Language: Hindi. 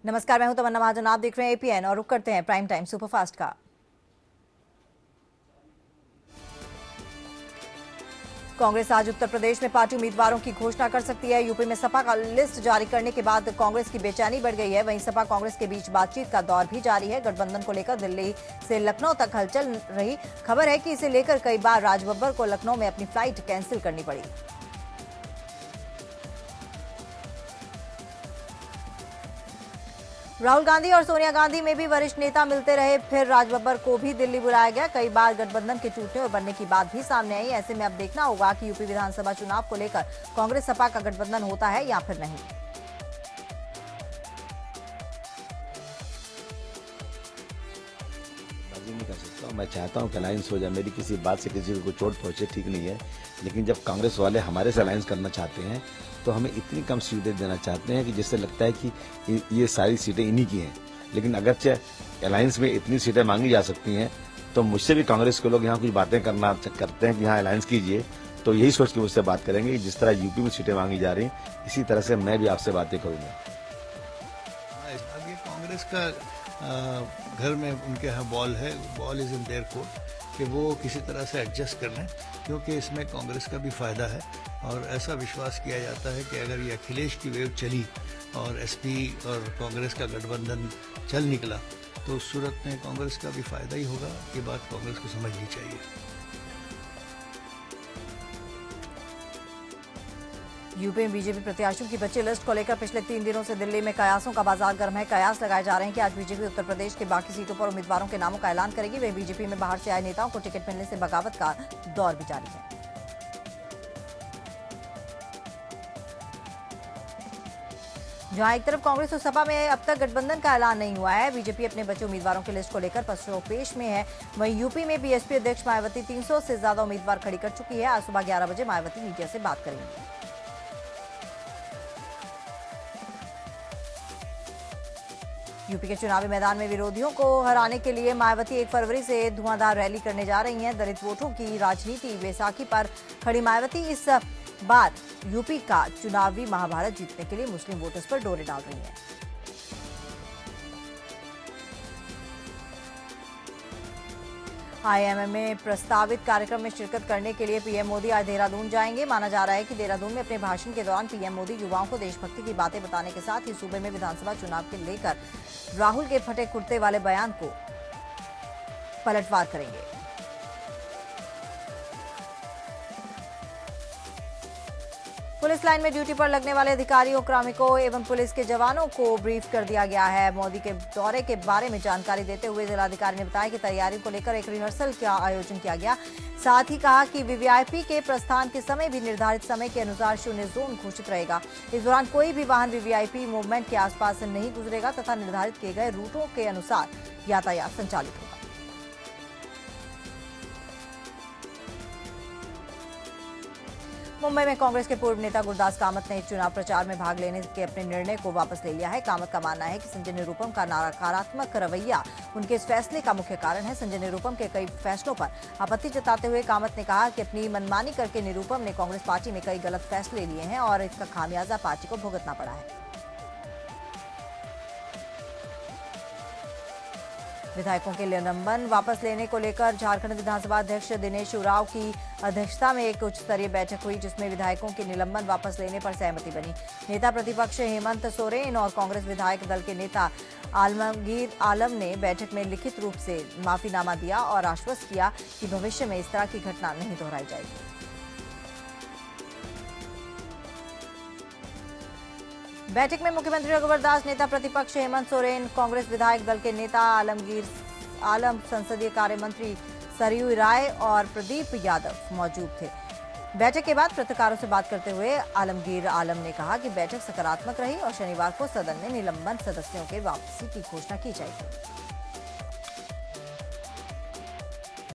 नमस्कार, मैं हूं तमन्ना महाजन। आप देख रहे हैं एपीएन और रुक करते हैं प्राइम टाइम सुपरफास्ट का। कांग्रेस आज उत्तर प्रदेश में पार्टी उम्मीदवारों की घोषणा कर सकती है। यूपी में सपा का लिस्ट जारी करने के बाद कांग्रेस की बेचैनी बढ़ गई है। वहीं सपा कांग्रेस के बीच बातचीत का दौर भी जारी है। गठबंधन को लेकर दिल्ली से लखनऊ तक हलचल रही। खबर है कि इसे लेकर कई बार राज बब्बर को लखनऊ में अपनी फ्लाइट कैंसिल करनी पड़ी। राहुल गांधी और सोनिया गांधी में भी वरिष्ठ नेता मिलते रहे। फिर राज बब्बर को भी दिल्ली बुलाया गया। कई बार गठबंधन के टूटने और बनने की बात भी सामने आई। ऐसे में अब देखना होगा कि यूपी विधानसभा चुनाव को लेकर कांग्रेस सपा का गठबंधन होता है या फिर नहीं। नहीं कर सकता हूं। मैं चाहता हूं कि अलायंस हो जाए। मेरी किसी बात से किसी को चोट पहुंचे ठीक नहीं है, लेकिन जब कांग्रेस वाले हमारे से अलायंस करना चाहते हैं तो हमें इतनी कम सीटें देना चाहते हैं कि जिससे लगता है कि ये सारी सीटें इन्हीं की हैं। लेकिन अगरचे अलायंस में इतनी सीटें मांगी जा सकती हैं तो मुझसे भी कांग्रेस के लोग यहाँ कुछ बातें करते हैं कि यहाँ अलायंस कीजिए, तो यही सोच के मुझसे बात करेंगे। जिस तरह यूपी में सीटें मांगी जा रही इसी तरह से मैं भी आपसे बातें करूंगा। कांग्रेस का घर में उनके यहाँ ball is in their court कि वो किसी तरह से एडजस्ट कर लें, क्योंकि इसमें कांग्रेस का भी फायदा है। और ऐसा विश्वास किया जाता है कि अगर ये अखिलेश की वेव चली और एसपी और कांग्रेस का गठबंधन चल निकला तो उस सूरत में कांग्रेस का भी फायदा ही होगा। ये बात कांग्रेस को समझनी चाहिए। यूपी में बीजेपी प्रत्याशियों की बची लिस्ट को लेकर पिछले 3 दिनों से दिल्ली में कयासों का बाजार गर्म है। कयास लगाए जा रहे हैं कि आज बीजेपी उत्तर प्रदेश के बाकी सीटों पर उम्मीदवारों के नामों का ऐलान करेगी। वहीं बीजेपी में बाहर से आए नेताओं को टिकट मिलने से बगावत का दौर भी जारी है। जहां एक तरफ कांग्रेस और सपा में अब तक गठबंधन का ऐलान नहीं हुआ है, बीजेपी अपने बचे उम्मीदवारों की लिस्ट को लेकर पसरोपेश में है। वहीं यूपी में बीएसपी अध्यक्ष मायावती 300 से ज्यादा उम्मीदवार खड़ी कर चुकी है। आज सुबह 11 बजे मायावती मीडिया से बात करेंगी। यूपी के चुनावी मैदान में विरोधियों को हराने के लिए मायावती 1 फरवरी से धुआंधार रैली करने जा रही हैं। दलित वोटों की राजनीति बैसाखी पर खड़ी मायावती इस बार यूपी का चुनावी महाभारत जीतने के लिए मुस्लिम वोटर्स पर डोरे डाल रही हैं। आईएमए में प्रस्तावित कार्यक्रम में शिरकत करने के लिए पीएम मोदी आज देहरादून जाएंगे। माना जा रहा है कि देहरादून में अपने भाषण के दौरान पीएम मोदी युवाओं को देशभक्ति की बातें बताने के साथ ही सूबे में विधानसभा चुनाव के लेकर राहुल के फटे कुर्ते वाले बयान को पलटवार करेंगे। पुलिस लाइन में ड्यूटी पर लगने वाले अधिकारियों, कार्मिकों एवं पुलिस के जवानों को ब्रीफ कर दिया गया है। मोदी के दौरे के बारे में जानकारी देते हुए जिलाधिकारी ने बताया कि तैयारियों को लेकर एक रिहर्सल का आयोजन किया गया। साथ ही कहा कि वीवीआईपी के प्रस्थान के समय भी निर्धारित समय के अनुसार शून्य जोन घोषित रहेगा। इस दौरान कोई भी वाहन वीवीआईपी मूवमेंट के आसपास नहीं गुजरेगा तथा निर्धारित किए गए रूटों के अनुसार यातायात संचालित होगा। मुंबई में कांग्रेस के पूर्व नेता गुरदास कामत ने चुनाव प्रचार में भाग लेने के अपने निर्णय को वापस ले लिया है। कामत का मानना है कि संजय निरुपम का नकारात्मक रवैया उनके इस फैसले का मुख्य कारण है। संजय निरुपम के कई फैसलों पर आपत्ति जताते हुए कामत ने कहा कि अपनी मनमानी करके निरुपम ने कांग्रेस पार्टी में कई गलत फैसले लिए हैं और इसका खामियाजा पार्टी को भुगतना पड़ा है। विधायकों के निलंबन वापस लेने को लेकर झारखंड विधानसभा अध्यक्ष दिनेश उरांव की अध्यक्षता में एक उच्च स्तरीय बैठक हुई, जिसमें विधायकों के निलंबन वापस लेने पर सहमति बनी। नेता प्रतिपक्ष हेमंत सोरेन और कांग्रेस विधायक दल के नेता आलमगीर आलम ने बैठक में लिखित रूप से माफीनामा दिया और आश्वस्त किया कि भविष्य में इस तरह की घटना नहीं दोहराई जाएगी। बैठक में मुख्यमंत्री रघुवर दास, नेता प्रतिपक्ष हेमंत सोरेन, कांग्रेस विधायक दल के नेता आलमगीर आलम, संसदीय कार्य मंत्री सरयू राय और प्रदीप यादव मौजूद थे। बैठक के बाद पत्रकारों से बात करते हुए आलमगीर आलम ने कहा कि बैठक सकारात्मक रही और शनिवार को सदन में निलंबन सदस्यों के वापसी की घोषणा की जाएगी।